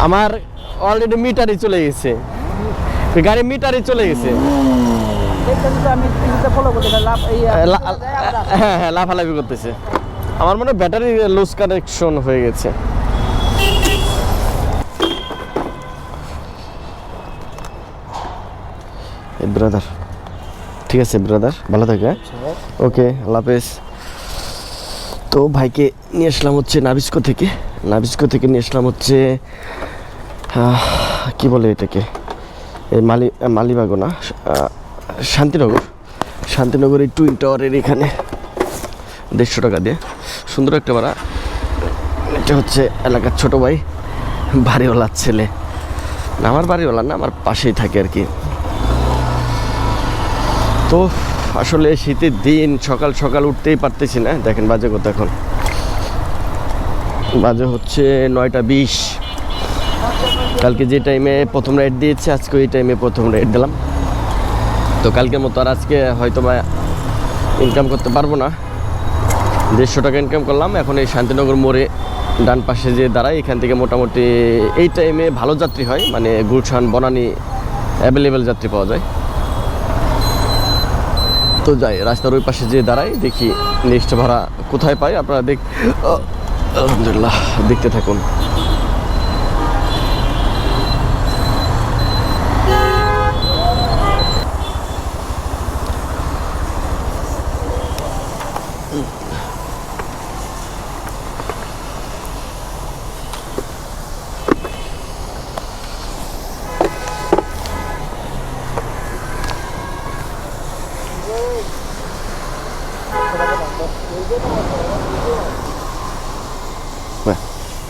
আমার অলরেডি মিটারই চলে গেছে, গাড়ি মিটারই চলে গেছে। হ্যাঁ হ্যাঁ, লাফালাফি করতেছে। আমার মনে হয় ব্যাটারি লুজ কানেকশন হয়ে গেছে। ব্রাদার, ঠিক আছে ব্রাদার, ভালো থাকে। ওকে, আল্লাহ হাফেজ। তো ভাইকে নিয়ে আসলাম হচ্ছে নাবিস্কো থেকে নিয়ে আসলাম হচ্ছে কি বলে এটাকে, মালিবাগো না, শান্তিনগর এই টুইন টাওয়ারের এখানে 150 টাকা দিয়ে সুন্দর একটা ভাড়া। এটা হচ্ছে এলাকার ছোট ভাই, বাড়িওয়ালার ছেলে। না, আমার বাড়িওয়ালা না, আমার পাশেই থাকে আর কি। তো আসলে শীতের দিন সকাল সকাল উঠতেই পারতেছি না। দেখেন বাজে কত, এখন বাজে হচ্ছে 9টা 20। কালকে যে টাইমে প্রথম রাইড দিয়েছি, আজকে ওই টাইমে প্রথম রাইড দিলাম। তো কালকের মতো আর আজকে হয়তো বা ইনকাম করতে পারবো না। 150 টাকা ইনকাম করলাম। এখন এই শান্তিনগর মোড়ে ডান পাশে যে দাঁড়াই, এখান থেকে মোটামুটি এই টাইমে ভালো যাত্রী হয়, মানে গুলশান বনানী অ্যাভেলেবেল যাত্রী পাওয়া যায়। তো যাই, রাস্তার ওই পাশে যে দাঁড়াই, দেখি নেক্সট ভাড়া কোথায় পাই। আপনারা আলহামদুলিল্লাহ দেখতে থাকুন।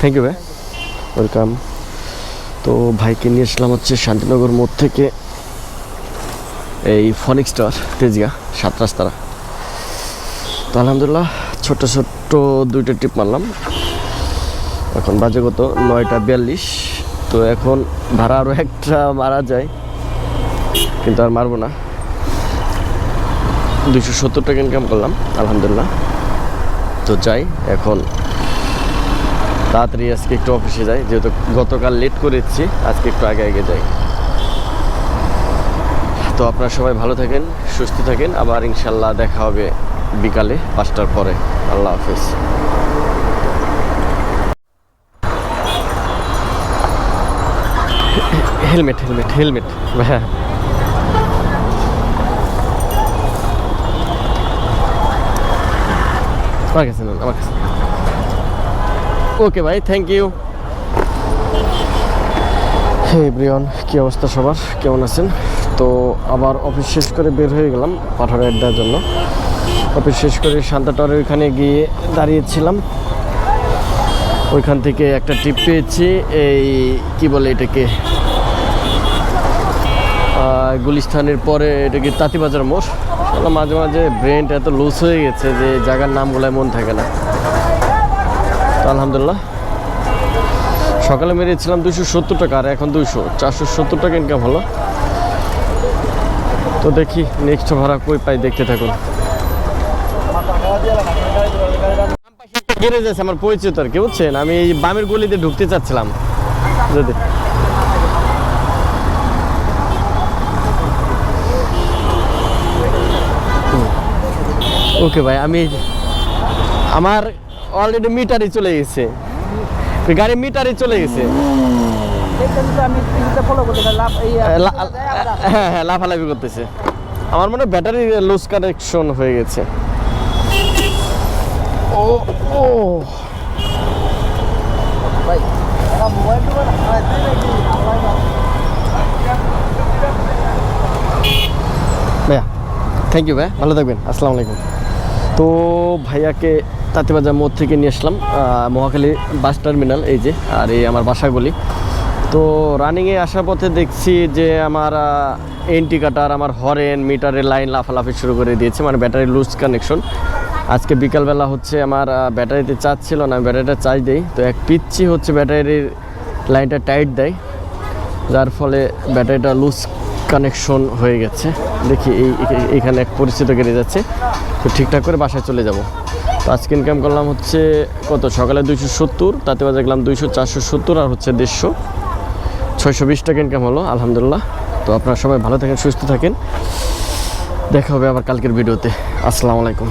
থ্যাংক ইউ ভাই, ওয়েলকাম। তো ভাইকে নিয়ে আসলাম হচ্ছে শান্তিনগর মোড় থেকে এই ফনিক্স টাওয়ার, তেজগাঁ 7 রাস্তারা। তো আলহামদুলিল্লাহ ছোট্ট 2টা ট্রিপ মারলাম। এখন বাজে কত, 9টা 42। তো এখন ভাড়া আরও একটা মারা যায়, কিন্তু আর মারবো না। 270 টাকা ইনকাম করলাম আলহামদুলিল্লাহ। তো যাই, এখন তাড়াতাড়ি আজকে একটু অফিসে যাই, যেহেতু গতকাল লেট করেছি, আজকে একটু আগে যাই। তো আপনারা সবাই ভালো থাকেন, সুস্থ থাকেন। আবার ইনশাল্লাহ দেখা হবে বিকালে 5টার পরে। আল্লাহ হাফেজ। হেলমেট ভাইয়া, আমার কাছে নেন, আমার কাছে। ওকে ভাই, থ্যাংক ইউ। হে ব্রিয়ন, কী অবস্থা সবার, কেমন আছেন? তো আবার অফিস শেষ করে বের হয়ে গেলাম পাঠার রাইড দেওয়ার জন্য। অফিস শেষ করে শান্তা টাওয়ারের ওইখানে গিয়ে দাঁড়িয়েছিলাম। ওইখান থেকে একটা টিপ পেয়েছি, এই কি বলে এটাকে, গুলিস্তানের পরে এটাকে তাঁতিবাজার মোড়। মাঝে মাঝে ব্রেনটা এত লুজ হয়ে গেছে যে জায়গার নামগুলোয় মন থাকে না। তো আলহামদুলিল্লাহ সকালে মেরেছিলাম 270 টাকা, আর এখন 470 টাকা ইনকাম হলো। তো দেখি নেক্সট ভাড়া কই পাই, দেখতে থাকুন। গ্যারেজ আছে আমার পরিচিত আর কি, বুঝছেন? আমি এই বামের গলিতে ঢুকতে চাচ্ছিলাম যদি। ওকে ভাই, আমার অলরেডি মিটারই চলে গেছে, গাড়ি মিটারই চলে গেছে। হ্যাঁ হ্যাঁ, লাফালাফি করতেছে। আমার মনে হয় ব্যাটারি লুজ কানেকশন হয়ে গেছে। ও ও ভাইয়া, থ্যাংক ইউ ভাই, ভালো থাকবেন, আসসালামু আলাইকুম। তো ভাইয়াকে তাঁতিবাজার মোড় থেকে নিয়ে আসলাম মহাখালী বাস টার্মিনাল, এই যে, আর এই আমার বাসাগুলি। তো রানিংয়ে আসার পথে দেখছি যে আমার ইন্ডিকেটর, আমার হরেন, মিটারের লাইন লাফালাফি শুরু করে দিয়েছে, মানে ব্যাটারি লুজ কানেকশন। আজকে বিকালবেলা হচ্ছে আমার ব্যাটারিতে চার্জ ছিল না, ব্যাটারিটা চার্জ দেই, তো এক পিচ্ছি হচ্ছে ব্যাটারির লাইনটা টাইট দেয়, যার ফলে ব্যাটারিটা লুজ কানেকশন হয়ে গেছে। দেখি এইখানে এক পরিচিত গেড়ে যাচ্ছে, তো ঠিকঠাক করে বাসায় চলে যাব। তো আজকে ইনকাম করলাম হচ্ছে কত, সকালে 270, তাতে বাজে গেলাম 200, 470 আর হচ্ছে 150। 620 টাকা ইনকাম হলো আলহামদুলিল্লাহ। তো আপনারা সবাই ভালো থাকেন, সুস্থ থাকেন, দেখা হবে আবার কালকের ভিডিওতে। আসসালামু আলাইকুম।